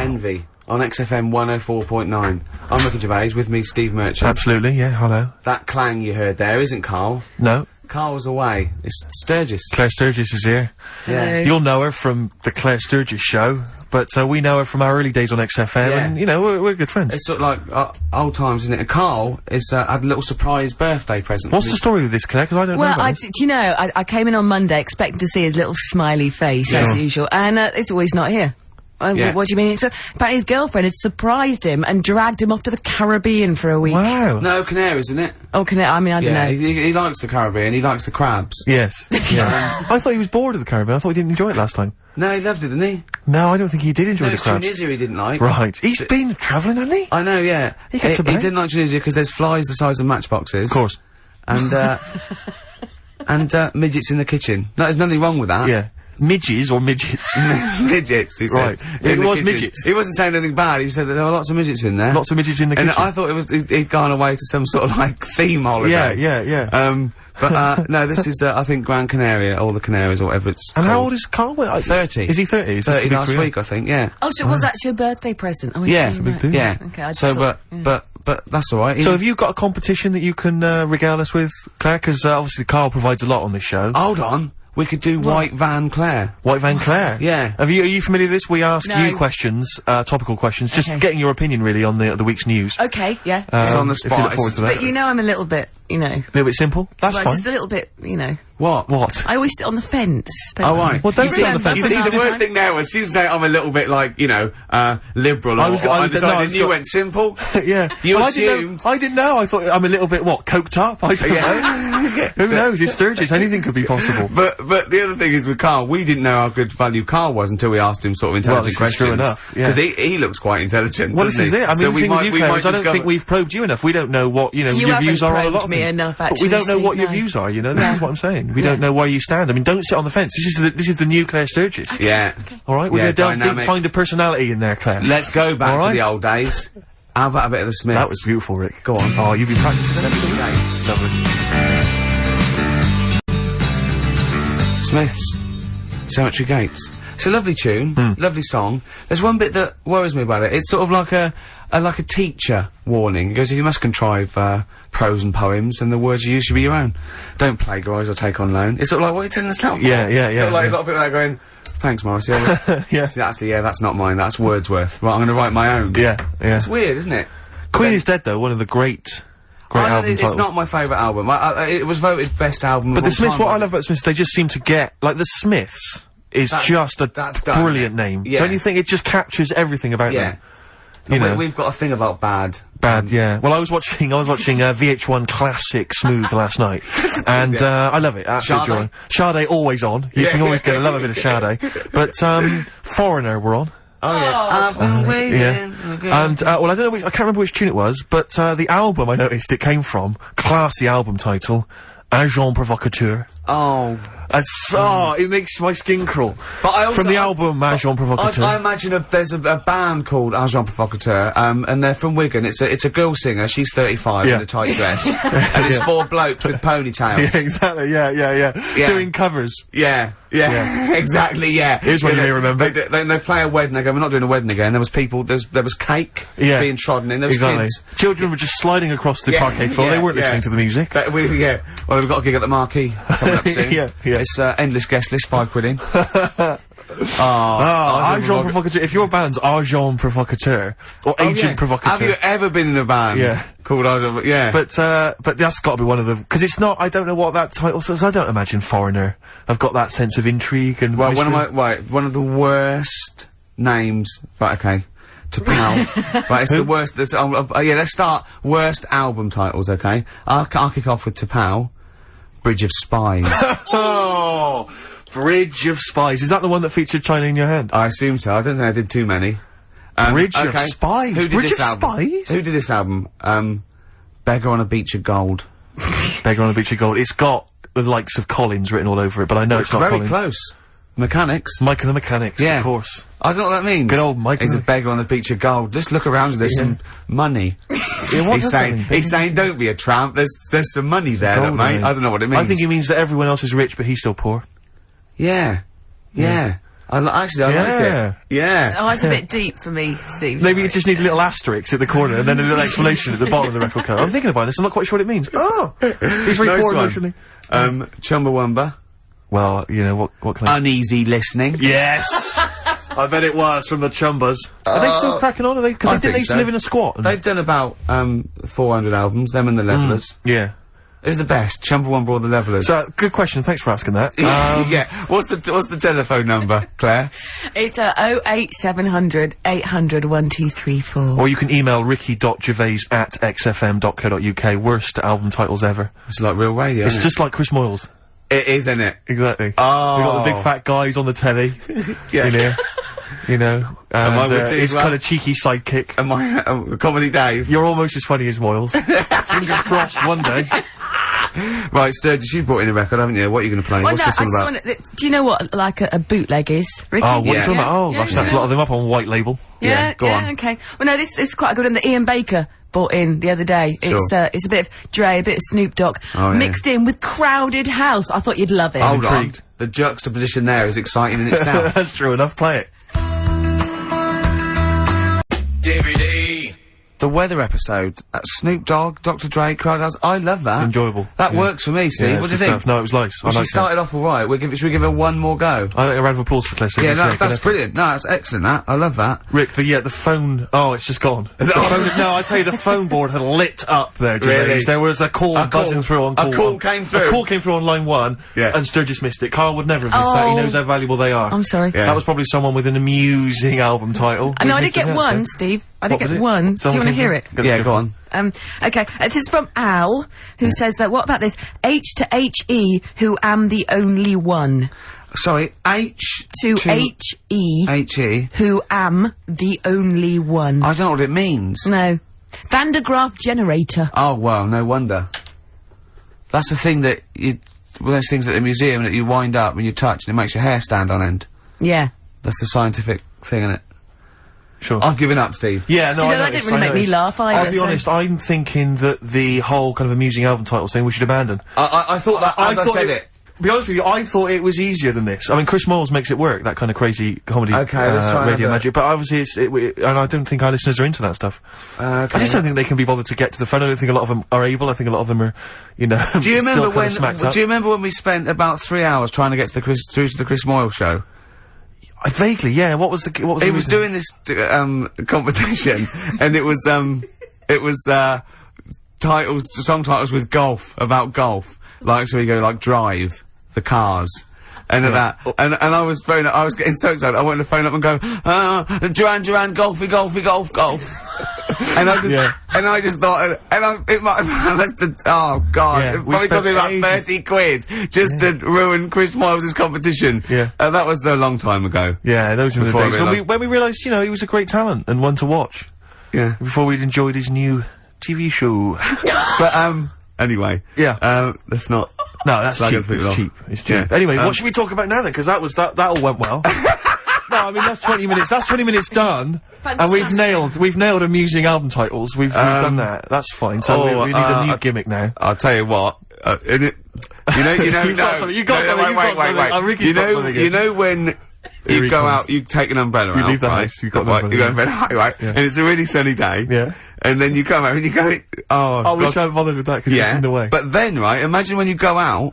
Envy on XFM 104.9. I'm Ricky Gervais, with me Steve Merchant. Absolutely, yeah, hello. That clang you heard there isn't Karl. No. Karl's away. It's Sturgess. Claire Sturgess is here. Yeah. You'll know her from the Claire Sturgess show, but we know her from our early days on XFM, Yeah. and, you know, we're good friends. It's sort of like old times, isn't it? And Karl is had a little surprise birthday present. What's the story with this, Claire? Because I don't know Well, about this. do you know, I came in on Monday expecting to see his little smiley face, as usual, and it's always not here. Yeah. What do you mean? So, apparently his girlfriend had surprised him and dragged him off to the Caribbean for a week. Wow. No, Canaries, isn't it? Oh, I mean, I don't Yeah, know. he likes the Caribbean, he likes the crabs. Yes. Yeah. I thought he was bored of the Caribbean. I thought he didn't enjoy it last time. No, he loved it, didn't he? No, I don't think he did enjoy No, the it's crabs. Tunisia he didn't like. Right. He's been travelling, hasn't he? I know, yeah. He gets he about. didn't like Tunisia because there's flies the size of matchboxes. Of course. And, and, midgets in the kitchen. No, there's nothing wrong with that. Yeah. Midges or midgets? Midgets, he said. Right. In It the was kitchen. midgets. He wasn't saying anything bad, he said that there were lots of midgets in there. Lots of midgets in the And kitchen. I thought he'd gone away to some sort of, like, theme holiday. Yeah. But, no, this is, I think, Gran Canaria, or the Canaries, or whatever it's And how called. old is Karl? Well, 30. Is he 30? Is this 30 the big last 3? week, I think, yeah. Oh, so it was actually a birthday present. Oh, Yeah, it's it's a big deal. Yeah. Okay, I just so, thought, but that's alright. So have you got a competition that you can regale us with, Claire? Because obviously Karl provides a lot on this show. Hold on. We could do White Van Claire. White Van Claire. Yeah. Are you familiar with this? We ask No. you questions, topical questions, just Okay. getting your opinion really on the week's news. Okay, yeah. It's on the If you spot. look forward to that. But you know I'm a little bit, you know. A little bit simple. That's well, fine. just a little bit, you know. What? What? I always sit on the fence. Don't Oh, I? right. Well, don't You sit on the see- fence. You This see, is the this worst is- thing there was she was saying I'm a little bit like, you know, liberal or undecided, and you went simple. Yeah. You Well, assumed. I didn't know. I thought I'm a little bit, what, coked up? I don't know. Who knows? It's Sturgess. Anything could be possible. But the other thing is with Karl, we didn't know how good value Karl was until we asked him sort of intelligent this is questions. true enough, yeah. Because he looks quite intelligent. Well, this doesn't is he? it. I mean, so the thing with you, Claire, is I don't discover- think we've probed you enough. We don't know what, you know, You your views haven't are on a lot probed of me things. enough, But we actually, don't know what Steve, your no. views are, you know? This is what I'm saying. We don't know where you stand. I mean, don't sit on the fence. This is the new Claire Sturgess. Yeah. All right? We're Yeah, gonna delve deep, dynamic. find a personality in there, Claire. Let's go back All to right. the old days. How about a bit of the Smiths? That was beautiful, Rick. Go on. Oh, you've been practicing. Gates. Lovely. Smiths. Cemetery Gates. It's a lovely tune, lovely song. There's one bit that worries me about it. It's sort of like a teacher warning. It goes, you must contrive prose and poems, and the words you use should be your own. Don't plagiarise or take on loan. It's sort of like, what are you telling us that for? Yeah. Sort of like a lot of people there going, thanks, Morris. Yeah, Yeah. actually, yeah, that's not mine. That's Wordsworth. Right, I'm going to write my own. Yeah. It's weird, isn't it? Queen is Dead, though, one of the great album It's titles. not my favourite album. It was voted best album. But of the all Smiths, time, what I wasn't love about the Smiths, they just seem to get, like, the Smiths is just a that's done, brilliant isn't it? name. Yeah. Don't you think it just captures everything about Yeah. them? You know. We've got a thing about bad. Yeah. Well, I was watching VH1 Classic Smooth last night, and I love it. Absolute Sade? joy. Sade always on. You can always get a love a bit of Sade. But Foreigner were on. Oh yeah. I've been waiting. Yeah. And well, I don't know. I can't remember which tune it was, but the album I noticed it came from, classy album title, Agent Provocateur. Oh. It makes my skin crawl. But I also, From the album Agent Provocateur. I imagine there's a band called Agent Provocateur, and they're from Wigan. It's a girl singer. She's 35 in a tight dress, and it's 4 blokes with ponytails. Yeah, exactly. Yeah. Doing covers. Yeah, exactly. Yeah. Here's what you may remember. They play a wedding. They go, we're not doing a wedding again. There was people. There was cake being trodden in. There was kids. Children were just sliding across the parquet floor. They weren't listening to the music. Well, we've got a gig at the Marquee coming up soon. Yeah. It's endless guest list, £5 in. Agent Provocateur. If your band's Agent Provocateur or Agent Provocateur. Have you ever been in a band called Agent? Yeah. But that's got to be one of the, because it's not. I don't know what that title says. I don't imagine Foreigner have got that sense of intrigue and. Well, one of the worst names. Right, okay. To Pal. Right, it's the worst. Let's start worst album titles. Okay, I'll kick off with T'Pau, Bridge of Spies. Oh, Bridge of Spies. Is that the one that featured China in Your Hand? I assume so. I don't think I did too many. Bridge of Spies. Who did Bridge this of album? Spies. Who did this album? Beggar on a Beach of Gold. Beggar on a Beach of Gold. It's got the likes of Collins written all over it, but I know it's not very Collins. close. Mechanics. Mike and the Mechanics, Yeah. of course. I don't know what that means. Good old Mike. He's a beggar on the beach of gold. Just look around you, there's some money. What does that mean? He's saying, don't be a tramp, there's some money there, gold, mate. mate. I don't know what it means. I think he means that everyone else is rich, but he's still poor. Yeah. Actually, I like it. Yeah. Oh, it's a bit deep for me, Steve. Maybe you just need a little asterisk at the corner and then a little explanation at the bottom of the record card. I'm thinking about this, I'm not quite sure what it means. Oh! He's very poor emotionally. Chumbawamba. Well, you know, what kind of... Uneasy listening. Yes! I bet it was from the Chumbas. Are they still cracking on? Are they? Because they used to live in a squat. They've done about 400 albums, them and the Levellers. Yeah. Who's the best? Chumbawamba or the Levellers? So, good question, thanks for asking that. Yeah. What's the telephone number, Claire? It's 08700 800 1234. Or you can email ricky.gervais@xfm.co.uk. Worst album titles ever. It's like real radio, It's just like Chris Moyles. It is, isn't it? Exactly. Oh. We got the big fat guys on the telly. Yeah. In here. You know. And his kind of cheeky sidekick. Am I, Comedy Dave? You're almost as funny as Moyles. Fingers crossed one day. Right, Sturgess, you've brought in a record, haven't you? What are you going to play? Well, What's no, this all about? do you know what, like, a bootleg is, Ricky? Oh, what are you talking about? Oh, Yeah, I've snapped a lot of them up on white label. Yeah, go on. okay. Well, no, this is quite a good one that Ian Baker bought in the other day. Sure. It's a bit of Dre, a bit of Snoop Dogg, mixed in with Crowded House. I thought you'd love it. Hold on. Intrigued. The juxtaposition there is exciting in itself. That's true enough, play it. The weather episode, Snoop Dogg, Dr. Dre, Crowd House, I love that. Enjoyable. That works for me, Steve. Yeah, What do you good think? stuff. No, it was nice. Well, she started off alright. Should we give her one more go? I think a round of applause for Claire Sturgess. Yeah, that's brilliant. No, that's excellent, that. I love that. Rick, the phone... Oh, it's just gone. The phone, no, I tell you, the phone board had lit up there, Gervais. Really? There was a call buzzing through on call A call one. came through? A call came through on line 1, and Sturgess missed it. Carl would never have missed that. He knows how valuable they are. I'm sorry. Yeah. That was probably someone with an amusing album title. No, I did get one, Steve. I did get one. Do you want to hear it? Yeah, go on. Okay, this is from Al, who says that, what about this? H to H-E, who am the only one. Sorry, H To H-E, H-E. who am the only one. I don't know what it means. No. Van de Graaff generator. Oh, well, no wonder. That's the thing that one of those things at the museum that you wind up when you touch and it makes your hair stand on end. Yeah. That's the scientific thing, isn't it? Sure. I've given up, Steve. Yeah, no, Do you know, I that didn't really make me laugh either. I'll be honest, I'm thinking that the whole kind of amusing album titles thing we should abandon. I thought that as I said it. To be honest with you, I thought it was easier than this. I mean, Chris Moyles makes it work, that kind of crazy comedy, Okay, let's try radio magic, but obviously and I don't think our listeners are into that stuff. I just don't think they can be bothered to get to the phone. I don't think a lot of them are able. I think a lot of them are, you know, Do you remember Do you remember when we spent about 3 hours trying to get to the Chris Moyle show? Vaguely, yeah. What was the He was doing this competition, and it was song titles with golf, about golf. Like, so we go like Drive, the Cars, and that, and I was getting so excited, I wanted to phone up and go, Duran, golfy, golf. And I just thought, it might have lasted, oh god, Yeah, it probably cost me about ages. 30 quid just to ruin Chris Moyles' competition. Yeah. That was a long time ago. Yeah, those were the Before I days when we realised, you know, he was a great talent and one to watch. Yeah. Before we'd enjoyed his new TV show. But, anyway. Yeah. Let's not. No, that's Slag cheap. other people It's off. cheap. It's cheap. Yeah. Anyway, what should we talk about now then? Because that all went well. No, I mean, that's 20 minutes. That's 20 minutes done. And we've nailed amusing album titles. We've done that. That's fine. So we need a new gimmick now. I'll tell you what. You know, You've got something, you've got something, you've got something. wait. Ricky's got something You know when Here you he go comes. out, you take an umbrella out, leave the right? house, you've got an umbrella, You go yeah. umbrella, right? Yeah. And it's a really sunny day. Yeah. And then you come out and you go, I wish I hadn't bothered with that because it's in the way. But then, right, imagine when you go out,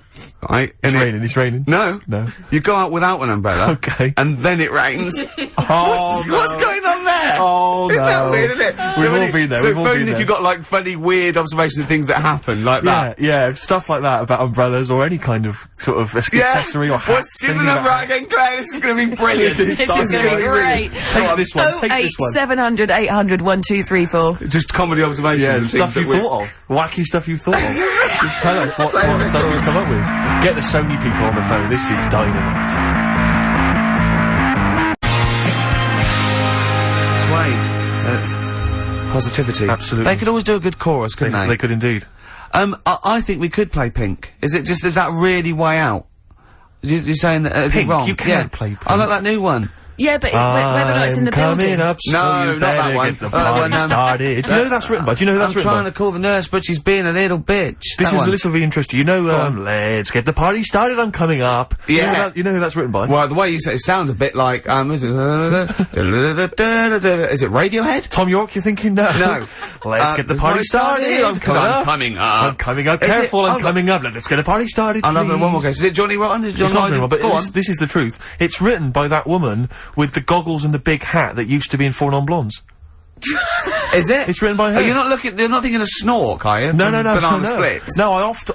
right? It's raining. No. No. You go out without an umbrella. Okay. And then it rains. Oh, What's going on there? Oh, Isn't that no. weird, isn't it? We've all been there, So we've all phone been if there. you've got, like, funny, weird observations of things that happen, like that. Yeah, stuff like that about umbrellas or any kind of sort of accessory or hats. Give the number out again, Claire. This is going to be brilliant. This is going to be great. Take this one, take this one. 700 800 1234. Just comedy observations. Yeah, and stuff things you that thought of. Wacky stuff you thought of. Just tell us what stuff you come up with. Get the Sony people on the phone. This is dynamite. Suede. Positivity. Absolutely. They could always do a good chorus, couldn't they? They could indeed. I think we could play Pink. Is that really way out? You're saying that it'd be Pink? wrong? You can't play Pink. I like that new one. Yeah, but whether or not it's in the building. Up, so no, you not that one. Get the party started. Do you know who that's written by? Do you know who that's written by? I'm trying to call the nurse, but she's being a little bitch. This will be interesting. You know, let's get the party started, I'm coming up. Yeah. You know who that's written by? Well, the way you say it sounds a bit like, is it Radiohead? Tom York, you're thinking? No. No. Let's get the party started, I'm coming up. I'm coming up. Careful, I'm coming up. Let's get a party started, I'll have one more guess. Is it Johnny Rotten? Is Johnny Rotten? But this is the truth. It's written by that woman with the goggles and the big hat that used to be in Four Non-Blondes. Is it? It's written by her. Oh, you're not thinking of Snork, are you? No. Banana Splits. No, I oft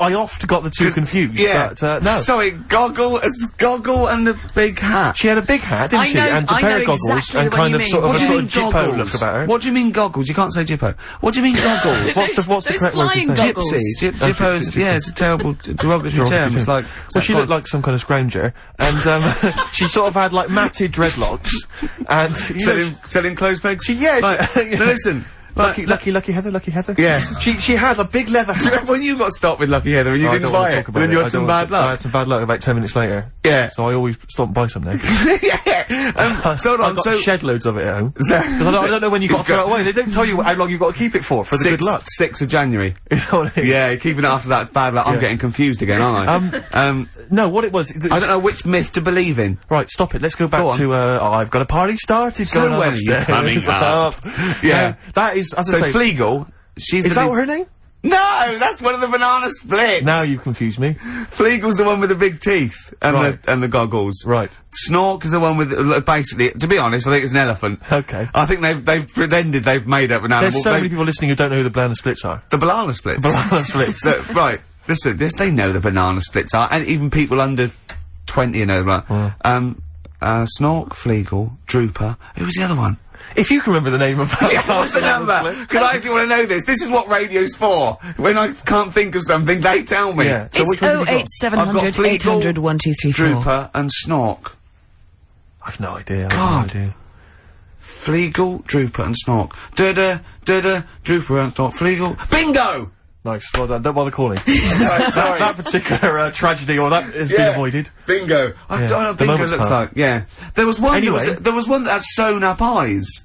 got the two confused. Yeah. But, no. Sorry, goggle and the big hat. She had a big hat, didn't she? And a pair of goggles exactly and kind of sort of a sort of Jippo look about her. What do you mean goggles? You can't say Jippo. What do you mean goggles? What's the correct word to say? Gypsy. Jippo is, yeah, it's a terrible derogatory term. It's like... Well, she looked like some kind of scrounger, and, she sort of had, like, matted dreadlocks, and... Selling clothes pegs? Now listen. Lucky Heather. Yeah. She had a big leather hat. When you got stopped with Lucky Heather and you didn't buy it, then you had some bad luck. I had some bad luck about 10 minutes later. Yeah. So I always stop and buy some now. Yeah. So I've got shed loads of it at home. Because I don't know when you got to throw it away. They don't tell you how long you've got to keep it for the good luck. 6th of January. Yeah, keeping it after that's bad luck. I'm getting confused again, aren't I? No, what it was... I don't know which myth to believe in. Right, stop it. Let's go back to, I've got a party started going on upstairs. Coming up. Yeah. That is, as I say... Fleagle, is that her name? No, that's one of the Banana Splits. Now you confuse me. Fleagle's the one with the big teeth and the goggles. Right. Snork is the one with basically. To be honest, I think it's an elephant. Okay. I think they've pretended they've made up an animal. There's so many people listening who don't know who the Banana Splits are. The Banana Splits. Banana Splits. Right. Listen, they know the Banana Splits are, and even people under 20 know that. Snork, Fleagle, Drooper. Who was the other one? If you can remember the name of that, what's the number? Because I actually want to know this. This is what radio's for. When I can't think of something, they tell me. Yeah. So it's 08700 800 1234. Drooper and Snork. I've no idea. God. Fleagle, Drooper and Snork. Drooper and Snork. Fleagle. Bingo! Nice. Well done. Don't bother calling. Sorry. That particular tragedy or that has been avoided. Bingo. I don't know what bingo looks like. Yeah. There was one. Anyway, there was one that had sewn up eyes.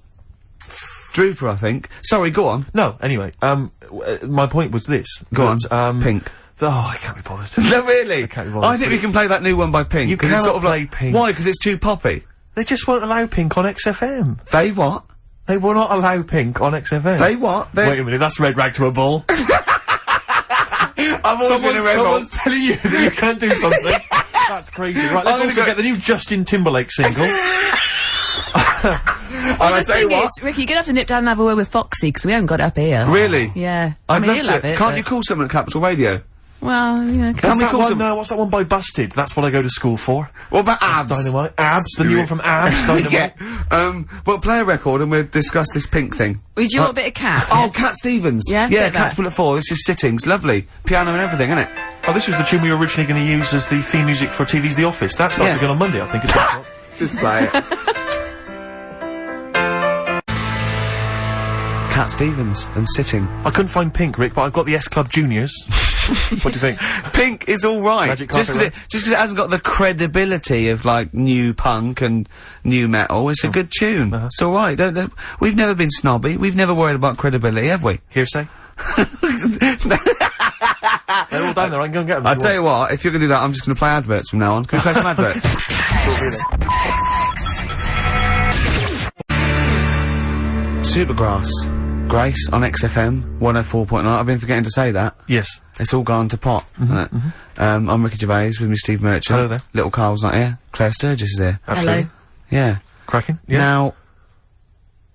Drooper, I think. Sorry, go on. No. Anyway, my point was this. Go on. Pink. I can't be bothered. No, really. I can't be bothered. I think we can play that new one by Pink. You can't sort of play Pink. Why? Because it's too poppy. They just won't allow Pink on XFM. They what? They will not allow Pink on XFM. They what? Wait a minute. That's red rag to a bull. Someone's telling you that you can't do something. That's crazy. Right, let's also get the new Justin Timberlake single. Well, the thing is, Ricky, you're gonna have to nip down and have a word with Foxy, because we haven't got it up here. Really? Yeah. I'd love he'll to. have it, Can't you call someone at Capital Radio? Well, you know, what's that one by Busted? That's what I go to school for. What about Abs? Dynamite. Abs, the new one from Abs, Dynamite. Yeah. Well, play a record and we'll discuss this Pink thing. Would you want a bit of Cat? Oh, Cat Stevens. Yeah? Yeah, Cat's Bullet 4. This is Sittings. Lovely. Piano and everything, isn't it? Oh, this was the tune we were originally going to use as the theme music for TV's The Office. That starts again on Monday, I think. Just play it. Cat Stevens and Sitting. I couldn't find Pink, Rick, but I've got the S Club Juniors. What do you think? Pink is alright. Just because it hasn't got the credibility of, like, new punk and new metal, it's a good tune. It's alright. We've never been snobby. We've never worried about credibility, have we? Hearsay? They're all down there, I can go and get them. I'll tell you what, if you're gonna do that, I'm just gonna play adverts from now on. Can we play some adverts? Supergrass. Grace on XFM 104.9. I've been forgetting to say that. Yes. It's all gone to pot, isn't it? I'm Ricky Gervais with me, Steve Merchant. Hello there. Little Carl's not here. Claire Sturgess is here. Absolutely. Hello. Yeah. Cracking. Yeah. Now,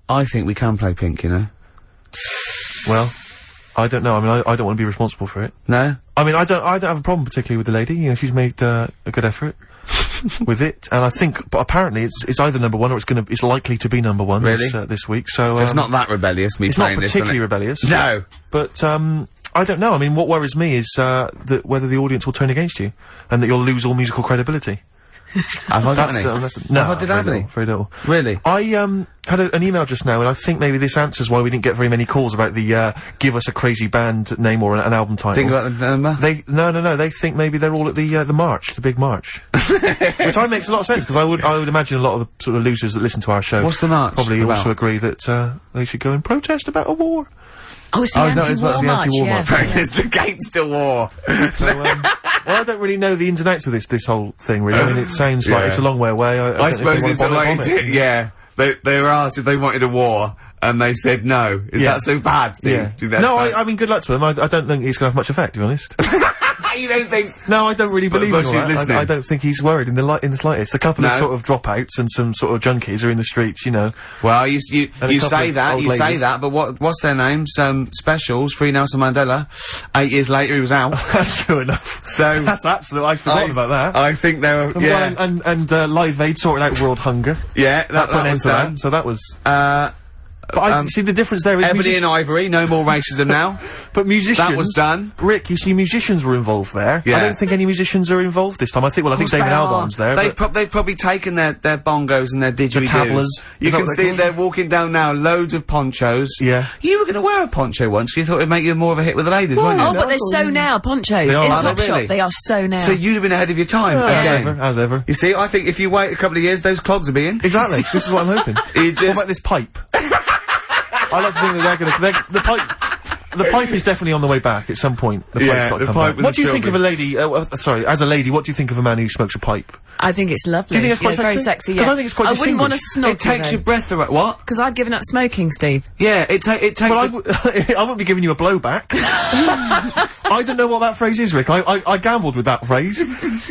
I think we can play Pink, you know. Well, I don't know. I mean, I don't want to be responsible for it. No? I mean, I don't have a problem particularly with the lady. You know, she's made a good effort with it, and I think, but apparently it's either number one or it's likely to be number one this week. So it's not that rebellious. It's not particularly rebellious. No, but I don't know. I mean, what worries me is that whether the audience will turn against you, and that you'll lose all musical credibility. Have I got any? No, did I have any? Very little. Really? I had an email just now, and I think maybe this answers why we didn't get very many calls about the give us a crazy band name or an album title. Think about the number? No. They think maybe they're all at the march, the big march, which makes a lot of sense because I would imagine a lot of the sort of losers that listen to our show. What's the march probably about? Also agree that they should go and protest about a war. Oh, it's the anti-war march, It's the gangster war. So, well, I don't really know the ins and outs of this whole thing, really. I mean, it sounds like it's a long way away. I suppose it's like, they were asked if they wanted a war, and they said no. Is that so bad, Steve? Yeah. No, I mean, good luck to them. I don't think it's going to have much effect, to be honest. You don't think? No, I don't really believe in all that. Listening. I don't think he's worried in the slightest. A couple of sort of dropouts and some sort of junkies are in the streets, you know. Well, you say that, but what's their names? Specials, Free Nelson Mandela. 8 years later, he was out. That's true enough. So that's absolute. I forgot about that. I think they were. Yeah. And Live Aid sorted out world hunger. Yeah, that put an end to that. So that was. But I see the difference there is Ebony and Ivory, no more racism now. But musicians... That was done. Rick, you see musicians were involved there. Yeah. I don't think any musicians are involved this time. I think David Albarn's there. They've probably taken their bongos and their didgeridoos. The tablas. You can see they're walking down now, loads of ponchos. Yeah. You were going to wear a poncho once, 'cause you thought it'd make you more of a hit with the ladies, weren't you? Oh, but they're so now, ponchos. In Topshop, they are so now. So you'd have been ahead of your time, again. As ever. You see, I think if you wait a couple of years, those clogs will be in. Exactly. This is what I'm hoping. What about this pipe? I like to think that the pipe is definitely on the way back at some point. The pipe. What do you think of a lady, as a lady, what do you think of a man who smokes a pipe? I think it's lovely. Do you think it's quite sexy? Very sexy, Because I think it's quite distinguished. I wouldn't want to snog It takes your breath away. What? Because I've given up smoking, Steve. Yeah, it takes... Well, I won't be giving you a blowback. I don't know what that phrase is, Rick. I gambled with that phrase.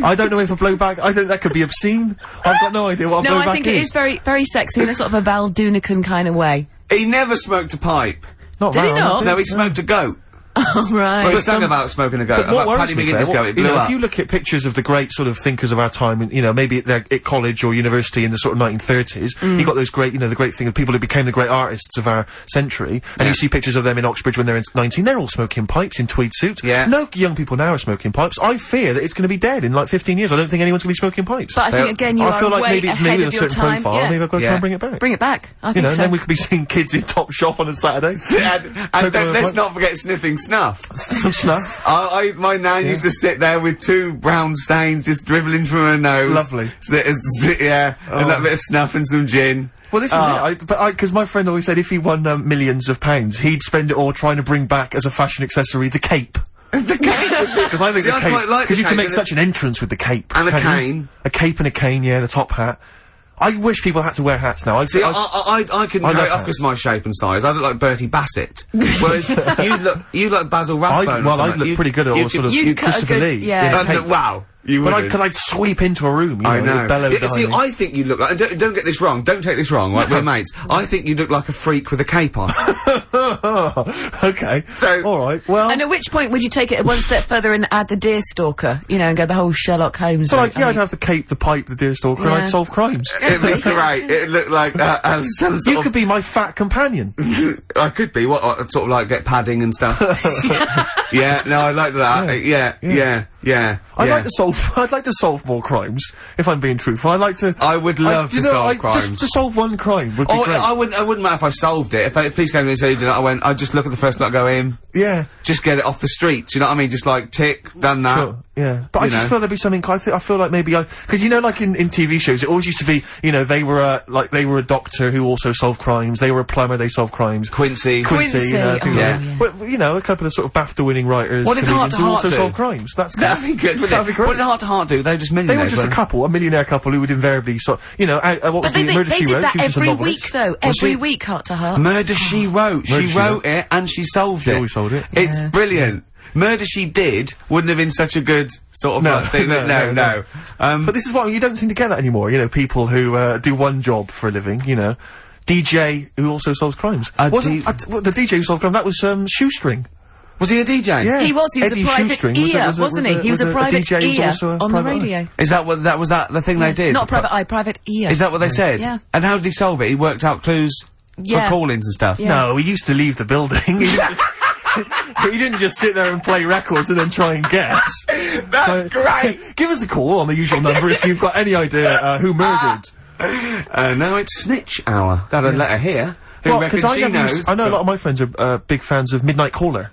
I don't know if a blowback... I think that could be obscene. I've got no idea what a blowback is. No, I think it is very, very sexy in a sort of a Val Dunican kind of way. He never smoked a pipe. Did he not? No, he smoked a goat. Oh, right. Well, he sang about smoking a goat, about Paddy McGuinness goat, it blew up. If you look at pictures of the great sort of thinkers of our time, and, you know, maybe they're at college or university in the sort of 1930s, you got those great, you know, the great thing of people who became the great artists of our century, and you see pictures of them in Oxbridge when they're 19, they're all smoking pipes in tweed suits. Yeah. No young people now are smoking pipes. I fear that it's going to be dead in like 15 years. I don't think anyone's going to be smoking pipes. But I think, again, I feel like maybe it's me with a certain profile, maybe I've got to try and bring it back. Bring it back. I think so. Then we could be seeing kids in Top Shop on a Saturday. And let's not forget sniffing snuff. Some snuff. My nan used to sit there with 2 brown stains just dribbling from her nose. Lovely. And that bit of snuff and some gin. Well, this is it. Because my friend always said if he won millions of pounds, he'd spend it all trying to bring back as a fashion accessory the cape. The cape? Because I think the cape... Because you can make such an entrance with the cape. And a cane. A cape and a cane, yeah, and a top hat. I wish people had to wear hats now. I couldn't carry it off because of my shape and size. I look like Bertie Bassett. Whereas you'd look Basil Rathbone. I'd look pretty good at all sort of Christopher Lee. Wow. But I'd sweep into a room, you know, I know. See, I think you look like, and don't get this wrong, don't take this wrong, right, we're mates. I think you look like a freak with a cape on. Okay. So, alright, well. And at which point would you take it one step further and add the deerstalker, you know, and go the whole Sherlock Holmes route? I'd have the cape, the pipe, the deerstalker, and I'd solve crimes. It looked great. It looked like, some sort You could be my fat companion. I could be, sort of like get padding and stuff. Yeah, no, I like that. Yeah. I'd like to solve more crimes, if I'm being truthful. I would love to solve crimes. Just to solve one crime would be great. I wouldn't matter if I solved it. If the police came to me and said, I'd just look at the first one, go in. Yeah. Just get it off the streets, you know what I mean? Just like, tick, done that. Sure. Yeah. But I just feel there'd be something, I feel like maybe because you know, like in TV shows, it always used to be, you know, they were a doctor who also solved crimes, they were a plumber, they solved crimes. Quincy, you know, yeah. But, you know, a couple of sort of BAFTA-winning writers, what did Heart to Heart also solve crimes. That'd be good, that'd be great. What did Heart to Heart do? They were just millionaires. They were just a millionaire couple who would invariably you know, what was the Murder She Wrote? They did that every week, though. Every week, Heart to Heart. Murder She Wrote. She wrote it and she solved it. She always solved it. It's brilliant. Murder She Did wouldn't have been such a good sort of thing. No. But this is what you don't seem to get that anymore. You know, people who do one job for a living. You know, DJ who also solves crimes. The DJ who solved crime, that was Shoestring. Was he a DJ? Yeah. He was a private ear, wasn't he? He was a private ear on the radio. Is that what the thing they did? Not private eye, private ear. Is that what they said? Yeah. And how did he solve it? He worked out clues for call-ins and stuff. Yeah. No, he used to leave the building. He didn't just sit there and play records and then try and guess. That's great! Give us a call on the usual number if you've got any idea who murdered. No, it's Snitch Hour. Got a letter here. Who reckons she knows? I know a lot of my friends are big fans of Midnight Caller.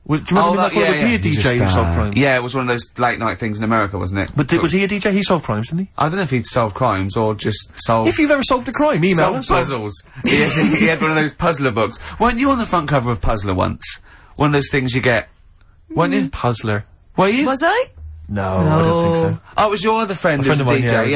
Do you remember Midnight Caller? Was he a DJ who solved crimes? Yeah, it was one of those late night things in America, wasn't it? But was he a DJ? He solved crimes, didn't he? I don't know if he'd solved crimes or just solved... If you've ever solved a crime, email us. Puzzles. He had one of those puzzler books. Weren't you on the front cover of Puzzler once? One of those things you get... Weren't you? Puzzler. Were you? Was I? No, I don't think so. Oh, it was your other friend who was a DJ,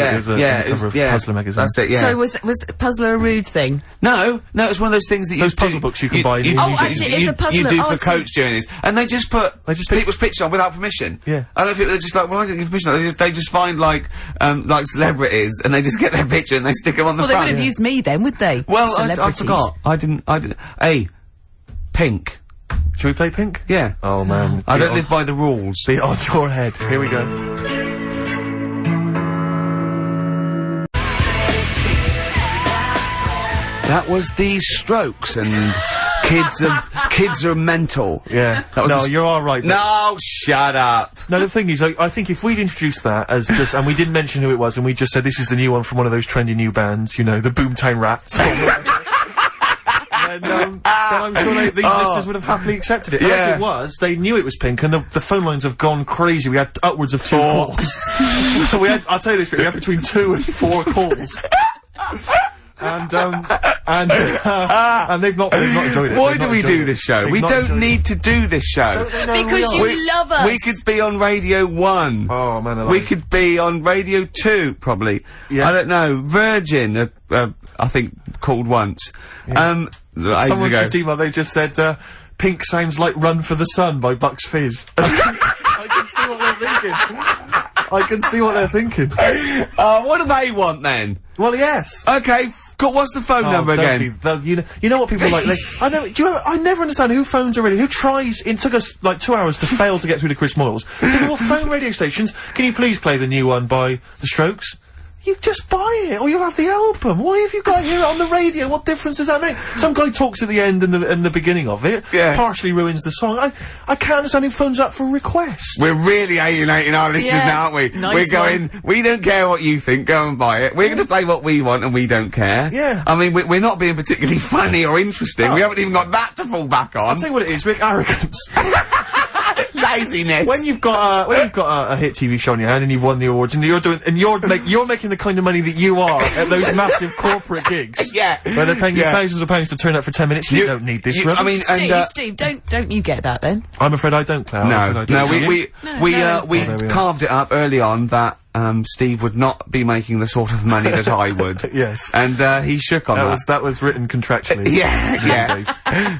It was Puzzler magazine. That's it, yeah. So was Puzzler a rude thing? No, it was one of those things that those puzzle books you can buy. Actually, it's a puzzler. You do for coach journeys, and they just put people's pictures on without permission. Yeah. I don't know if they're just like, well, I didn't give permission. They just find like celebrities, and they just get their picture and they stick them on the front. Well, they would have used me then, would they? Well, I forgot. I didn't. Hey, Pink. Shall we play Pink? Yeah. Oh man, I don't live by the rules. Be on your head. Here we go. That was the Strokes and kids are mental. Yeah. That was you're all right. No, shut up. No, the thing is, I think if we'd introduced that as just, and we didn't mention who it was, and we just said this is the new one from one of those trendy new bands, you know, the Boomtown Rats. then I'm sure these listeners would have happily accepted it. As it was, they knew it was Pink, and the phone lines have gone crazy. We had upwards of 2 calls. So I'll tell you this, we had between 2 and 4 calls. And they've not enjoyed it. Why do we do this show? We don't need to do this show. Because you love us. We could be on Radio 1. Oh man, we could be on Radio 2, probably. Yeah. I don't know. Virgin, I think, called once. Yeah. Someone's just emailed, they just said, Pink sounds like Run for the Sun by Bucks Fizz. I can see what they're thinking. I can see what they're thinking. What do they want then? Well, yes. Okay, what's the phone number again? You know what people are like. I never understand who phones already. Who tries? It took us like 2 hours to fail to get through to Chris Moyles. People will phone radio stations. Can you please play the new one by The Strokes? You just buy it, or you'll have the album. Why have you got to hear it on the radio? What difference does that make? Some guy talks at the end and the beginning of it. Yeah. Partially ruins the song. I can't understand who phones up for a request. We're really alienating our listeners now, aren't we? Nice We're going, we don't care what you think, go and buy it. We're going to play what we want and we don't care. Yeah. I mean, we're not being particularly funny or interesting. We haven't even got that to fall back on. I'll tell you what it is, Rick, arrogance. Laziness. When you've got a hit TV show on your hand and you've won the awards and you're making the kind of money that you are at those massive corporate gigs. Yeah. Where they're paying you thousands of pounds to turn up for 10 minutes. You don't need this. I mean, Steve, don't you get that then? I'm afraid I don't, Claire. We carved it up early on that Steve would not be making the sort of money that I would. Yes. And he shook on that. That was written contractually. Yeah.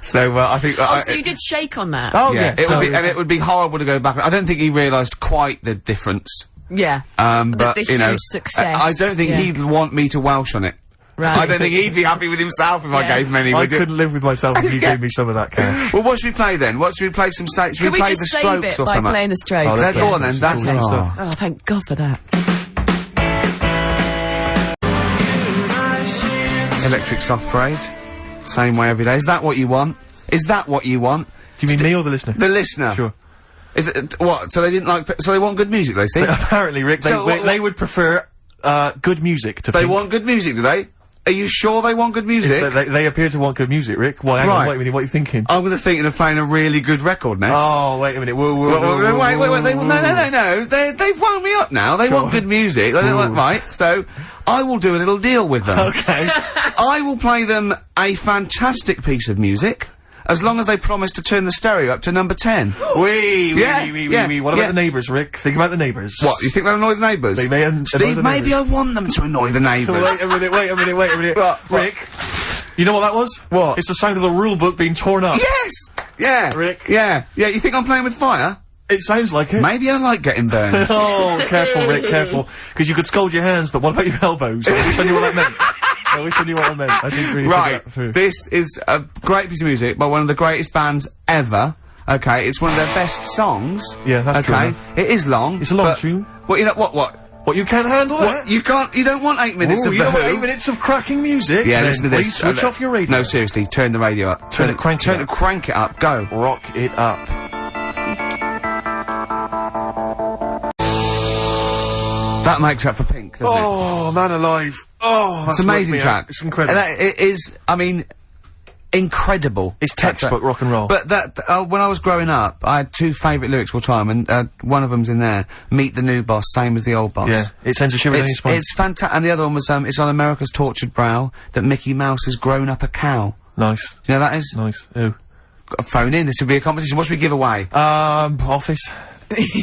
So I think. So you did shake on that. Oh yeah. It would be horrible to go back. I don't think he realised quite the difference. Yeah. But the you know, huge success. I don't think he'd want me to Welsh on it. Right. I don't think he'd be happy with himself if I gave him any. I couldn't live with myself if you gave me some of that cash. Well, what should we play then? What should we play? Should we play the Strokes or something? Playing the Strokes. Go on then. That's Oh, thank God for that. Electric Soft Parade. Same way every day. Is that what you want? Is that what you want? Do you mean me or the listener? The listener. Sure. Is it what? So they didn't like. So they want good music, they see. Apparently, Rick, they would prefer good music to. They want good music, do they? Are you sure they want good music? They appear to want good music, Rick. Why? Hang on, wait a minute. What are you thinking? I was thinking of playing a really good record next. Oh, wait a minute. Wait. No. They've wound me up now. They want good music. They don't want right. So I will do a little deal with them. Okay. I will play them a fantastic piece of music. As long as they promise to turn the stereo up to number 10. Wee. What about the neighbours, Rick? Think about the neighbours. What, you think they'll annoy the neighbours? They may Steve, maybe I want them to annoy the neighbours. Wait a minute. What? Rick, you know what that was? What? It's the sound of the rule book being torn up. Yes! Yeah. Rick. Yeah, you think I'm playing with fire? It sounds like it. Maybe I like getting burned. Oh, careful, Rick, careful. Because you could scald your hands, but what about your elbows? I wish I knew what that meant. I wish I knew what I meant. I didn't really think that through. This is a great piece of music by one of the greatest bands ever. Okay, it's one of their best songs. Yeah, that's true. Okay, it is long. It's a long tune. Well, you know what? What, you can't handle that? You can't, you don't want 8 minutes of you The don't want Who. 8 minutes of cracking music? Yeah, Then listen to this. Please switch off your radio. No, seriously, turn the radio up. Crank it up, go. Rock it up. That makes up for Pink, doesn't it? Oh, man alive. Oh, that's It's an amazing track. It's incredible. It is, I mean, incredible. It's textbook rock and roll. But when I was growing up, I had 2 favourite lyrics of all time, and one of them's in there. Meet the new boss, same as the old boss. Yeah, it sends a shiver down your spine. It's fantastic. And the other one was, it's on America's tortured brow that Mickey Mouse has grown up a cow. Nice. Do you know that is? Nice. Who? Got a phone in. This would be a competition. What should we give away? Office.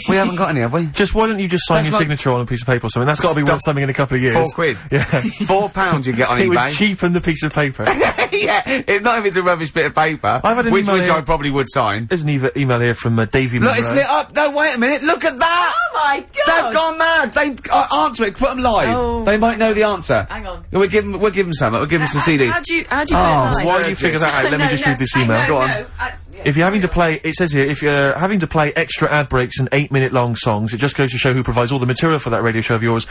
We haven't got any, have we? Just why don't you just sign That's your like signature on a piece of paper or something? That's got to be worth something in a couple of years. £4. Yeah. £4 you get on It would eBay. cheapen the piece of paper. Yeah, not if it's a rubbish bit of paper. I've had an which email here. I probably would sign. There's an email here from Davey Look, Monroe. it's lit up. No, wait a minute. Look at that. Oh my They've god! gone mad. They answer it. Put them live. Oh. They might know the answer. Hang on. We'll give them something. We'll give them some CD. How do you put it Oh, live? While you figure that out, let me just read this email. Go on. If you're having to play, it says here, if you're having to play extra ad breaks and 8-minute long songs, it just goes to show who provides all the material for that radio show of yours.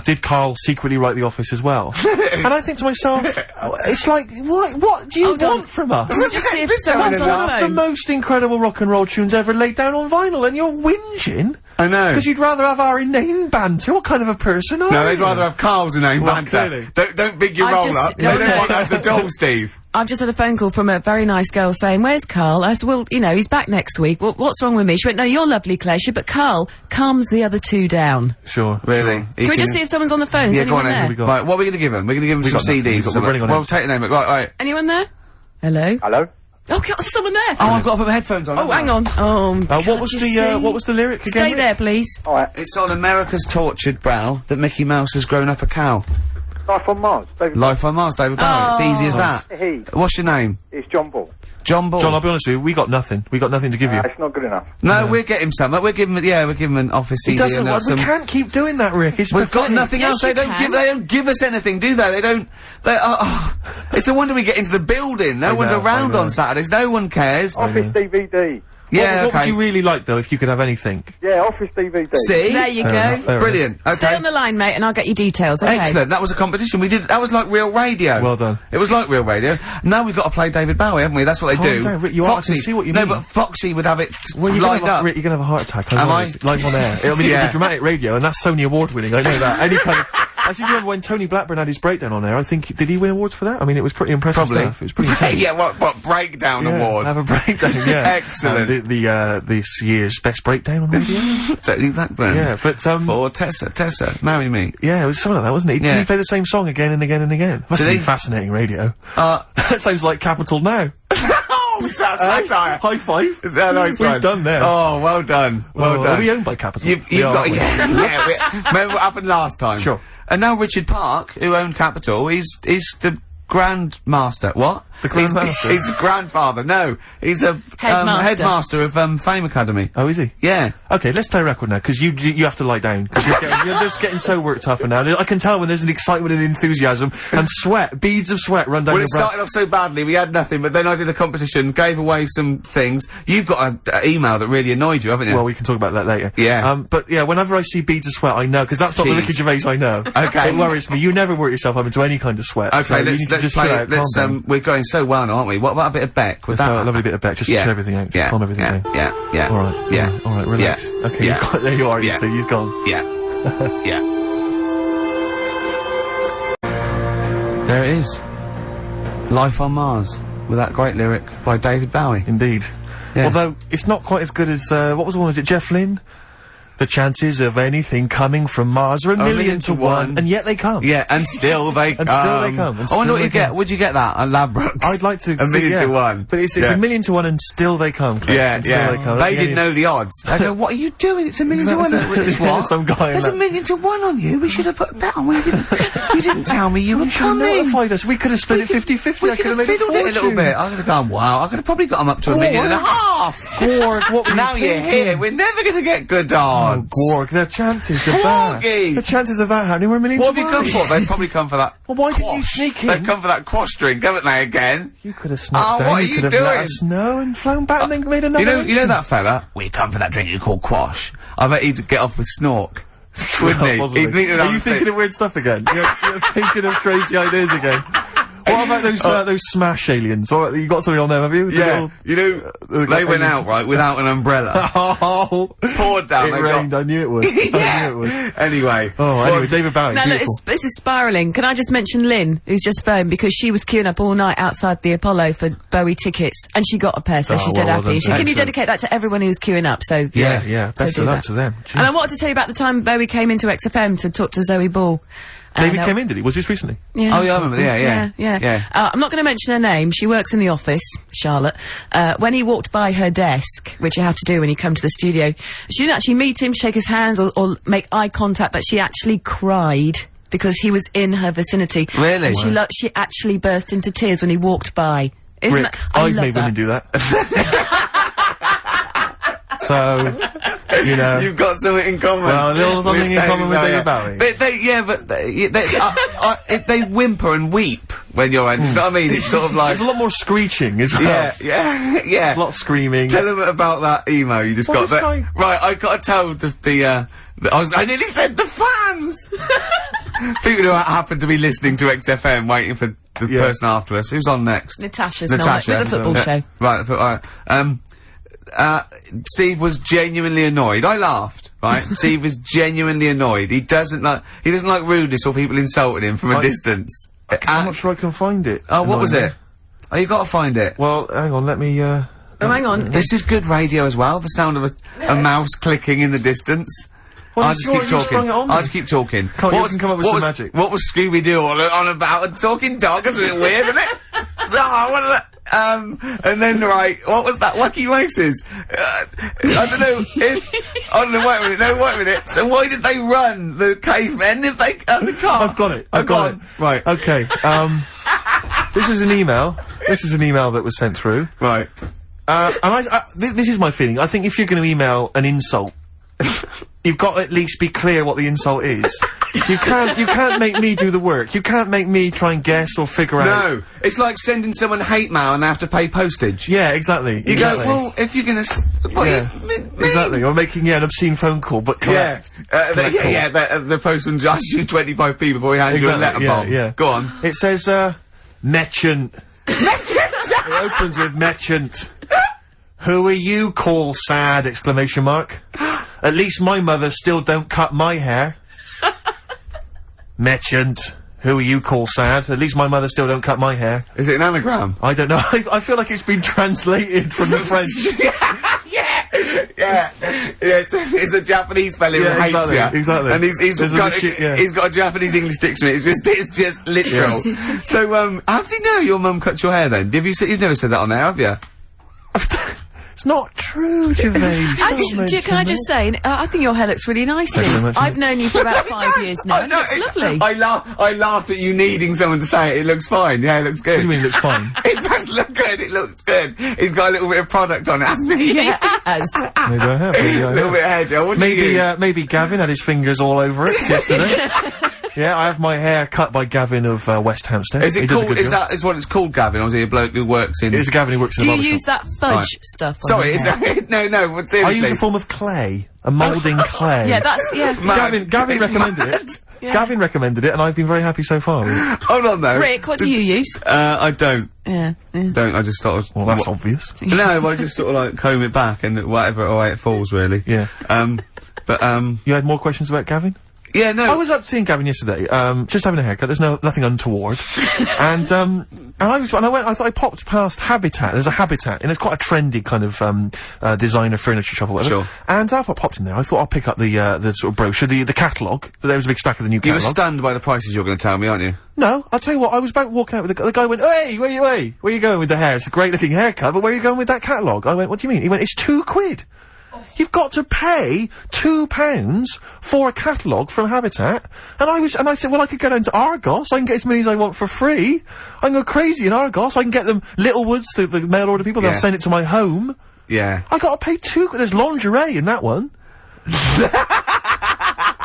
Did Karl secretly write The Office as well? And I think to myself, it's like, what do you want from us? Just see if someone's on One the of the phone. most incredible rock and roll tunes ever laid down on vinyl, and you're whinging? I know. Because you'd rather have our inane banter. What kind of a person are you? No, they'd rather have Carl's inane Well, banter. clearly. Don't big your I roll just- up. no, They don't no. want us at all, Steve. I've just had a phone call from a very nice girl saying, "Where's Karl?" I said, "Well, you know, he's back next week. What's wrong with me?" She went, "No, you're lovely, Claire." She, but Karl calms the other 2 down. Sure. Really? Can we just see if someone's on the phone? Is Yeah, go on anyone then. there? we got? Right, what are we going to give them? We're going to give them some got nothing. CDs or We're something. running on Well, empty. take the name. Right. Anyone there? Hello? Hello? Oh, God, there's someone there. Oh, I've got to put my headphones on. Oh, hang on. Oh, what was the lyric again? Stay there, please. Alright. It's on America's tortured brow that Mickey Mouse has grown up a cow. Life on Mars. David. Life on Mars, David Bowie. It's easy as that. He. What's your name? It's John Ball. John Ball. John, I'll be honest with you, we got nothing. We got nothing to give you. It's not good enough. No, we'll get him some. We'll give him, we'll give him an office CD. He doesn't and want, some. we can't keep doing that, Rick. It's We've got pathetic. nothing Yes, else. They you don't can. give. They don't give us anything, do they? They don't. It's a wonder we get into the building. No one's know, around I know. on Saturdays. No one cares. Office DVD. Yeah, What would you really like, though, if you could have anything? Yeah, Office DVD. See? There you go. enough, fair Brilliant. Okay. Stay on the line, mate, and I'll get you details, okay? Excellent. That was a competition. We did. That was like real radio. Well done. It was like real radio. Now we've got to play David Bowie, haven't we? That's what they Calm do. down, Rick, you are- I can see what you mean. No, but Foxy would have it Well, you're lined gonna have, up. Rick, you're gonna have a heart attack. Am I? Live on air. I mean, Yeah. it'll be dramatic radio, and that's Sony Award winning. I know that. Any kind of. I seem to remember when Tony Blackburn had his breakdown on there. I think did he win awards for that? I mean, it was pretty impressive Probably. stuff. It was pretty intense. Yeah. What breakdown award? Have a breakdown. Yeah. Excellent. This year's best breakdown on radio. Totally Blackburn. Yeah, but Or Tessa, marry me. yeah, it was something like that, wasn't it? Yeah. He played the same song again and again and again. Must Did have he? been fascinating radio. That sounds like Capital Now. oh, satire. High five. Nice We've one. done there. Oh, well done. Well done. Are we owned by Capital? You've We are, got, aren't we? remember what happened last time? Sure. And now Richard Park, who owned Capital, is the Grandmaster. What? The Grandmaster? He's a grandfather. No, he's a Headmaster. headmaster of Fame Academy. Oh, is he? Yeah. Okay, let's play a record now, because you have to lie down, because you're just getting so worked up and now. I can tell when there's an excitement and enthusiasm, and sweat, beads of sweat run down Well, your it brow. started off so badly, we had nothing, but then I did a competition, gave away some things. You've got an email that really annoyed you, haven't you? Well, we can talk about that later. Yeah. But yeah, whenever I see beads of sweat, I know, because that's not the Jeez. Ricky Gervais I know. Okay. It worries me. You never work yourself up into any kind of sweat. so Okay, you need to let's just play chill it. out, calm down. We're going so well now, aren't we? What about a bit of Beck? Let's have a lovely bit of Beck, just to chill everything out, just calm everything down. Yeah. Alright, Yeah. Alright, relax. Yeah. Okay, Yeah. there you are, Yeah. you see, he's gone. Yeah. Yeah. There it is. Life on Mars, with that great lyric by David Bowie. Indeed. Yeah. Although, it's not quite as good as, what was the one, was it Jeff Lynne? The chances of anything coming from Mars are a million to one, and yet they come. Yeah, and still they come. And still they come, and I wonder still what you they get. come. Would you get that at Ladbrokes? I'd like to A see, million yeah. to one. But it's Yeah. a million to one, and still they come, Claire. Yeah, And still yeah. They come. They didn't know the odds. They go, what are you doing? It's a million to one. It's what? Some guy in There's that- a million to one on you. We should have put a bet on. We didn't. You didn't tell me you were You coming. notified us. We could have split it 50-50. We I could could have have made fiddled it a little bit. I could have gone, wow. I could have probably got them up to a million and a half. Gorg, what were Now you you're thinking? here. We're never going to get good Oh, odds. Gorg, the chances of that. Gorgie. The chances of that happening were a million What to have you one. come for? They've probably come for that. Well, why didn't you quash. sneak in? They've come for that quash drink, haven't they, again? You could have snuck Oh, down. what are you you could have doing? let us know and flown back and then made another. You know that fella? We come for that drink you call quash. I bet he'd get off with Snork. Wouldn't he? Possibly. He'd think Are you thinking of weird stuff again? You're thinking of crazy ideas again. What about those Smash aliens? What, you got something on them, have you? Yeah, you know, they went out, right, without an umbrella. Oh, poured down. It rained, I knew it would. I knew it would. Anyway. Anyway, David Bowie, Now look, this is spiralling. Can I just mention Lynn, who's just phoned, because she was queuing up all night outside the Apollo for Bowie tickets, and she got a pair, so she's dead happy. Can you dedicate that to everyone who's queuing up? So yeah. Best of luck to them. And I wanted to tell you about the time Bowie came into XFM to talk to Zoe Ball. David came in, did he? Was this recently? Yeah. Oh, yeah, I remember. Yeah. I'm not going to mention her name. She works in the office, Charlotte. When he walked by her desk, which you have to do when you come to the studio, she didn't actually meet him, shake his hands, or make eye contact, but she actually cried because he was in her vicinity. Really? And she actually burst into tears when he walked by. Isn't Rick, that? I've made women do that. So, you know. You've got something in common. Well, a little something in common with David Bowie. They whimper and weep when you're around. You know what I mean? It's sort of like... There's a lot more screeching as well. Yeah. A lot of screaming. Tell them about that email you just got. Right, I got to tell I nearly said the fans! People who happen to be listening to XFM waiting for the person after us. Who's on next? Natasha. With the football show. Right, Steve was genuinely annoyed. I laughed, right? Steve was genuinely annoyed. He doesn't like rudeness or people insulting him from a distance. I'm not sure I can find it. Oh, what was it? Oh, you got to find it. Well, hang on, let me, Oh, hang on. This is good radio as well, the sound of a mouse clicking in the distance. Well, I'll just keep talking. I'll just keep talking. You can come up with some magic. What was Scooby-Doo on about? A talking dog? That's a bit weird, isn't it? What is that? And then, right, what was that? Wacky Races? I don't know if... Oh, no, wait a minute. So why did they run, the cavemen, if they can't? I've got it. I've got it. Right. Okay, this is an email. This is an email that was sent through. Right. And this is my feeling. I think if you're going to email an insult, you've got to at least be clear what the insult is. You can't make me do the work. You can't make me try and guess or figure out. No, it's like sending someone hate mail and they have to pay postage. Yeah, exactly. You go, well, if you're gonna, exactly. Or making an obscene phone call, but correct. The postman asks you 25p before he hands you a letter bomb. Yeah. Go on. It says, merchant. Merchant. It opens with merchant. Who are you, call sad! Exclamation mark. At least my mother still don't cut my hair. Merchant. Who are you, call sad? At least my mother still don't cut my hair. Is it an anagram? I don't know. I feel like it's been translated from the French. Yeah. It's a Japanese fella who hates you. Exactly. And he's got a Japanese English dictionary. It's just literal. Yeah. So, how does he know your mum cut your hair then? You've never said that on there, have you? It's not true, Gervais. Can I just say, I think your hair looks really nice, Lynn. I've known you for about 5 years now. It looks lovely. I laughed at you needing someone to say it. It looks fine. Yeah, it looks good. What do you mean it looks fine? It does look good. It looks good. He's got a little bit of product on it, hasn't he? Yeah, it has. Maybe I have. A little bit of hair gel. Maybe Gavin had his fingers all over it yesterday. Yeah, I have my hair cut by Gavin of West Hampstead. Is it called? Is that what it's called, Gavin, or is he a bloke who works in? It's a Gavin who works in the barber shop. Do you use that fudge stuff? Sorry, no. But seriously, I use a form of clay, a moulding clay. Yeah, that's Gavin recommended it. Yeah. Gavin recommended it, and I've been very happy so far. Hold on, though. Rick, what do you use? I don't. Yeah. Don't. I just sort of. Well, that's obvious. No, I just sort of like comb it back and whatever way it falls, really. Yeah. You had more questions about Gavin? Yeah, no. I was up seeing Gavin yesterday, just having a haircut. There's nothing untoward. and I thought I popped past Habitat. There's a Habitat, and it's quite a trendy kind of, designer furniture shop or whatever. Sure. And I popped in there. I thought I'll pick up the sort of brochure, the catalogue. There was a big stack of the new catalogue. You were stunned by the prices you're going to tell me, aren't you? No, I'll tell you what, I was about walking out with the guy went, hey, where are you going with the hair? It's a great looking haircut, but where are you going with that catalogue? I went, what do you mean? He went, it's £2. You've got to pay £2 for a catalogue from Habitat. And I said, well, I could go down to Argos. I can get as many as I want for free. I can go crazy in Argos. I can get them Littlewoods, the mail order people. They'll send it to my home. Yeah. I got to pay There's lingerie in that one.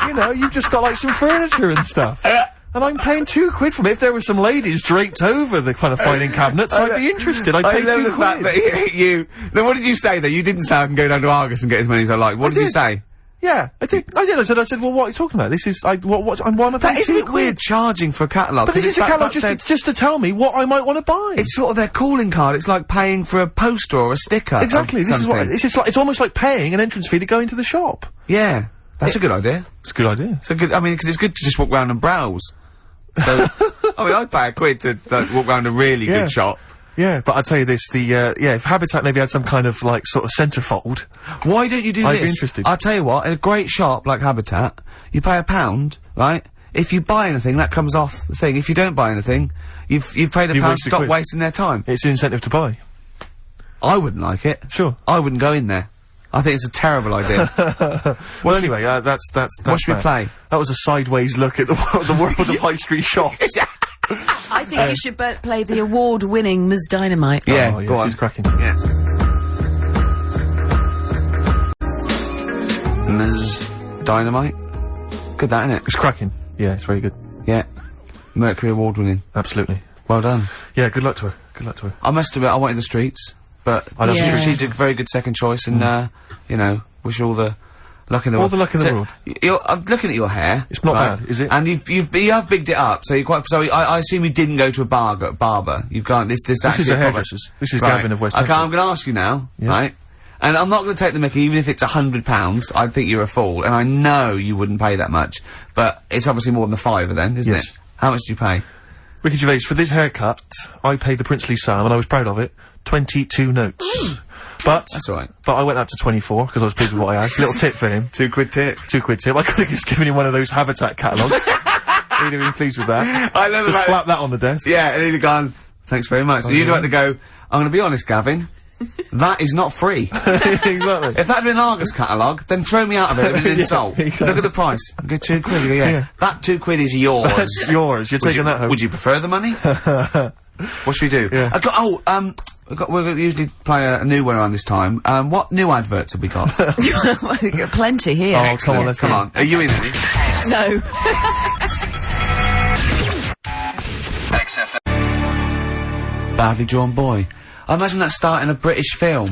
You know, you've just got like some furniture and stuff. And I'm paying £2 from it. If there were some ladies draped over the kind of filing cabinets, I'd be interested. I'd pay £2. Fact that you. Then what did you say though? You didn't say I can go down to Argos and get as many as I like. What did you say? Yeah, I did. I said, well, what are you talking about? This is, why am I paying Isn't it weird charging for a catalogue? But this is a catalogue just to tell me what I might want to buy. It's sort of their calling card. It's like paying for a poster or a sticker. Exactly. This is what, it's almost like paying an entrance fee to go into the shop. Yeah. That's a good idea. It's a good idea. It's a good, I mean, because it's good to just walk around and browse. So, I mean, I'd pay £1 to walk around a really good shop. Yeah, but I'll tell you this, if Habitat maybe had some kind of, like, sort of centrefold... Why don't you do this? I'd be interested. I'll tell you what, in a great shop like Habitat, you pay £1, right? If you buy anything, that comes off the thing. If you don't buy anything, you've paid £1 to stop wasting their time. It's an incentive to buy. I wouldn't like it. Sure. I wouldn't go in there. I think it's a terrible idea. Well, anyway, that's what should we play? That was a sideways look at the world of high street shops. I think you should play the award-winning Ms. Dynamite. Yeah, oh, go on. She's cracking. Yeah. Ms. Dynamite. Good, that, innit? It's cracking. Yeah, it's very good. Yeah. Mercury Award winning. Absolutely. Well done. Yeah, good luck to her. Good luck to her. I must admit, I wanted the Streets, but she did a very good second choice, and you know, wish all the luck in the world. All the luck in the world. I'm looking at your hair. It's not bad, is it? And you have bigged it up, so you're quite. So I assume you didn't go to a barber. You've gone. This is a hairdresser's. This is Gavin of West. Okay, I'm going to ask you now, right? And I'm not going to take the mickey, even if it's £100. I think you're a fool, and I know you wouldn't pay that much. But it's obviously more than the £5 then, isn't it? How much do you pay? Ricky Gervais, for this haircut, I paid the princely sum, and I was proud of it. 22 notes. But that's all right. But I went up to 24 because I was pleased with what I had. Little tip for him. £2 tip. £2 tip. I could have just given him one of those Habitat catalogues. He'd have been pleased with that. I love just slap that on the desk. Yeah, and he'd have gone, thanks very much. So you'd have to go, I'm going to be honest, Gavin. That is not free. Exactly. If that had been an Argus catalogue, then throw me out of it. It was an insult. Exactly. Look at the price. Go £2. You go, yeah. That £2 is yours. That's yours. You're taking that home. Would you prefer the money? What should we do? Yeah. We usually play a new one around this time. What new adverts have we got? We've got plenty here. Oh, come on, let's come on. Are you in any? No. XFM. Badly drawn boy. I imagine that's starting a British film.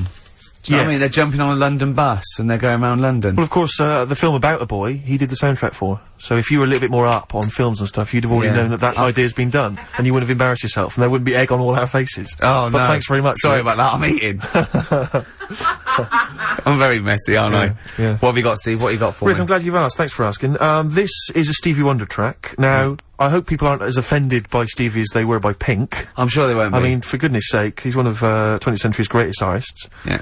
Do you know what I mean? They're jumping on a London bus and they're going around London. Well, of course, the film about a boy, he did the soundtrack for. So if you were a little bit more up on films and stuff, you'd have already known that idea's been done, and you wouldn't have embarrassed yourself, and there wouldn't be egg on all our faces. Oh, but thanks very much. Sorry about that, I'm eating. I'm very messy, aren't I? Yeah. What have you got, Steve? What have you got for Rick, me? I'm glad you've asked. Thanks for asking. This is a Stevie Wonder track. Now, I hope people aren't as offended by Stevie as they were by Pink. I'm sure they won't be. I mean, for goodness sake, he's one of 20th century's greatest artists. Yeah.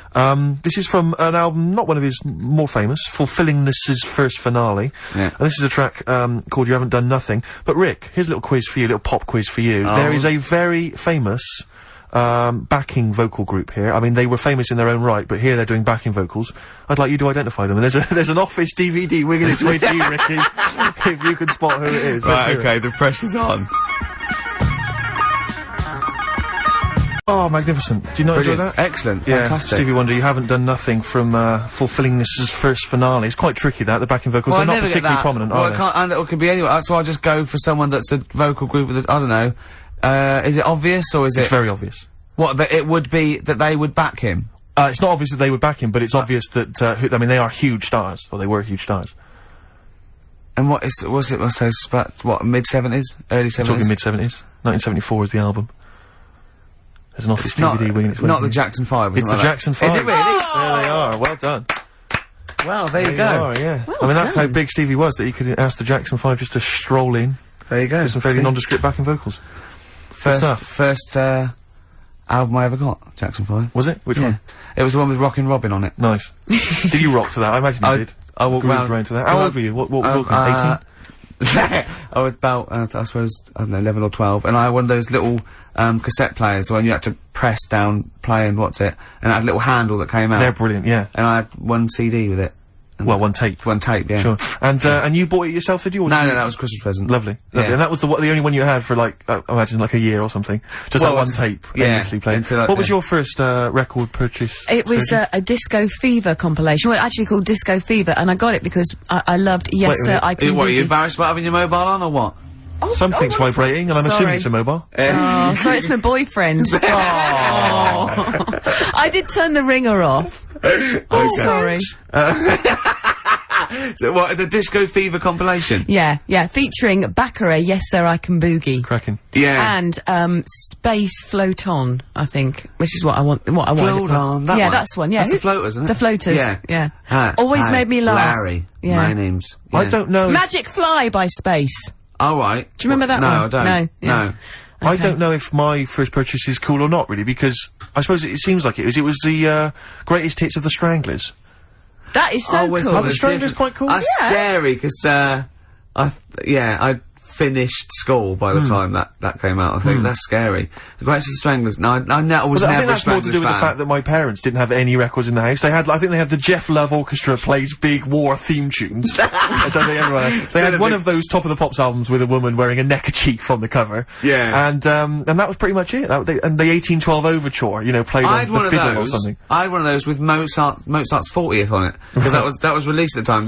This is from an album, not one of his more famous, Fulfillingness's first finale. Yeah. And this is a track called You Haven't Done Nothing. But Rick, here's a little quiz for you, a little pop quiz for you. Oh. There is a very famous backing vocal group here. I mean, they were famous in their own right, but here they're doing backing vocals. I'd like you to identify them. And there's an Office DVD winging its way to you, Ricky, if you can spot who it is. Right, okay, the pressure's on. Oh, magnificent. Do you not enjoy that? Excellent. Yeah, Fantastic. Stevie Wonder, You Haven't Done Nothing from Fulfillingness's first finale. It's quite tricky, that, the backing vocals. Well, they're not particularly prominent, are they? And it could be anyone, so I'll just go for someone that's a vocal group with, I don't know, is it obvious, or is It's very obvious. What, that it would be that they would back him? It's not obvious that they would back him, but it's obvious that, I mean, they are huge stars, or they were huge stars. And what was it, what, mid-70s? Early 70s? Talking mid-70s. 1974 is the album. There's an Office DVD winging its way. Not the Jackson 5, It's the Jackson 5. Is it really? There they are, well done. Well, there you go. Are, yeah. I mean, that's how big Stevie was, that he could ask the Jackson 5 just to stroll in. There you go. With some fairly nondescript backing vocals. First album I ever got, Jackson 5. Was it? Which one? It was the one with Rockin' Robin on it. Nice. Did you rock to that? I imagine you did. I walked around to that. How old were you? What was 18? I was about, I suppose, I don't know, 11 or 12, and I had one of those little, cassette players when you had to press down play and and it had a little handle that came out. They're brilliant, yeah. And I had one CD with it. Well, one tape. One tape, yeah. Sure. And you bought it yourself, did you? Or No, that was a Christmas present. Lovely. Yeah. And that was the only one you had for, like, I imagine, like a year or something. Just that one tape. Endlessly played. What was your first, record purchase? It was a Disco Fever compilation. Well, actually called Disco Fever, and I got it because I loved Yes Sir, I Can What, are you Boogie. embarrassed about having your mobile on, or what? Something's vibrating, and I'm assuming it's a mobile. Oh, so it's my boyfriend. Oh. I did turn the ringer off. Oh, sorry. So what, is a Disco Fever compilation? Yeah, featuring Baccarat, Yes Sir, I Can Boogie. Cracking. Yeah. And, Space Float On, I think, which is what I want. Float On, that one? That's one, yeah. That's the Floaters, isn't it? The Floaters, yeah. Always made me laugh. Larry, Yeah. my name's... I don't know. Magic Fly by Space. Oh, right. Do you remember that no, one? I don't. No, yeah. No. I don't know if my first purchase is cool or not, really, because I suppose it seems like it was. It was the greatest hits of the Stranglers. That is so cool. Are the Stranglers quite cool? That's scary, because, I finished school by the time that came out, I think. That's scary. The Greatest of the Stranglers, no, I was I never think a that's more to do Stranglers with the fan. fact that my parents didn't have any records in the house. I think they had the Jeff Love Orchestra plays big war theme tunes. I don't think everyone had. They had one of those Top of the Pops albums with a woman wearing a neckerchief on the cover. Yeah. And that was pretty much it. And the 1812 Overture, you know, played on the fiddle or something. I had one of those with Mozart's 40th on it, because that was released at the time.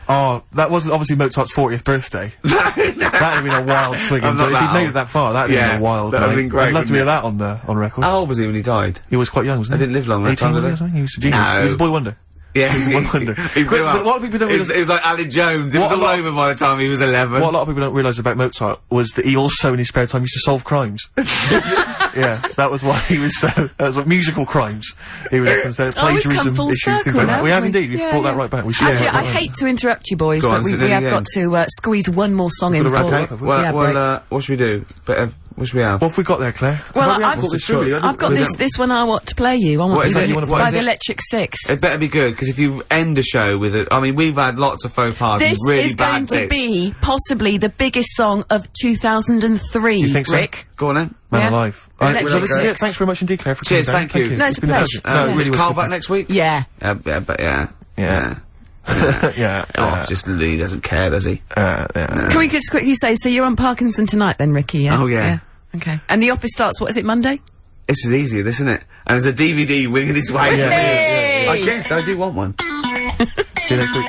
Oh, that wasn't obviously Mozart's 40th birthday. That'd have been a wild swing. I'm not If that he'd made old. it that far, that'd have been a wild. That'd have night. been great, I'd love to hear wouldn't that on record. How old was he when he died? He was quite young, wasn't he? He didn't live long that 18 time, was did he, he? or something? He was a genius. No. He was a boy wonder. Yeah, He was a wonder. He grew But up. a lot of people don't It was like Alec Jones. It was all over by the time he was 11. What a lot of people don't realise about Mozart was that he also, in his spare time, used to solve crimes. Yeah, that was why he was so. That was what musical crimes. He was considered plagiarism full issues, things circle like that. now, We have haven't we? indeed. We've Yeah, brought that yeah. right back. We should. Actually, I hate to interrupt you, boys, Go but on, we so then have again. got to squeeze one more song in Got to wrap for. it up, have we? Yeah, break. What should we do? What should we have? What have we got there, Claire? Well, we I've thought this through. I've got this one I want to play you. I want What is you it to- you wanna play? by What is the it? Electric Six. It better be good, because if you end a show with it, I mean, we've had lots of faux pas This and really is going bad to bits. be possibly the biggest song of 2003. You think so? Rick? Go on then. Man Yeah. alive. Electric So this is it. Six. Thanks very much indeed, Claire, for Cheers, coming down. thank you. No, it's a been pleasure. No, it Is really was Carl good back next week? Yeah. Yeah. Yeah. Oh, just Lee doesn't care, does he? Can we just quickly say, so you're on Parkinson tonight then, Ricky, yeah? Oh, yeah. Okay. And the office starts, what is it, Monday? This is easy, this, isn't it? And there's a DVD winging its way. Hey! I guess I do want one. See you next week.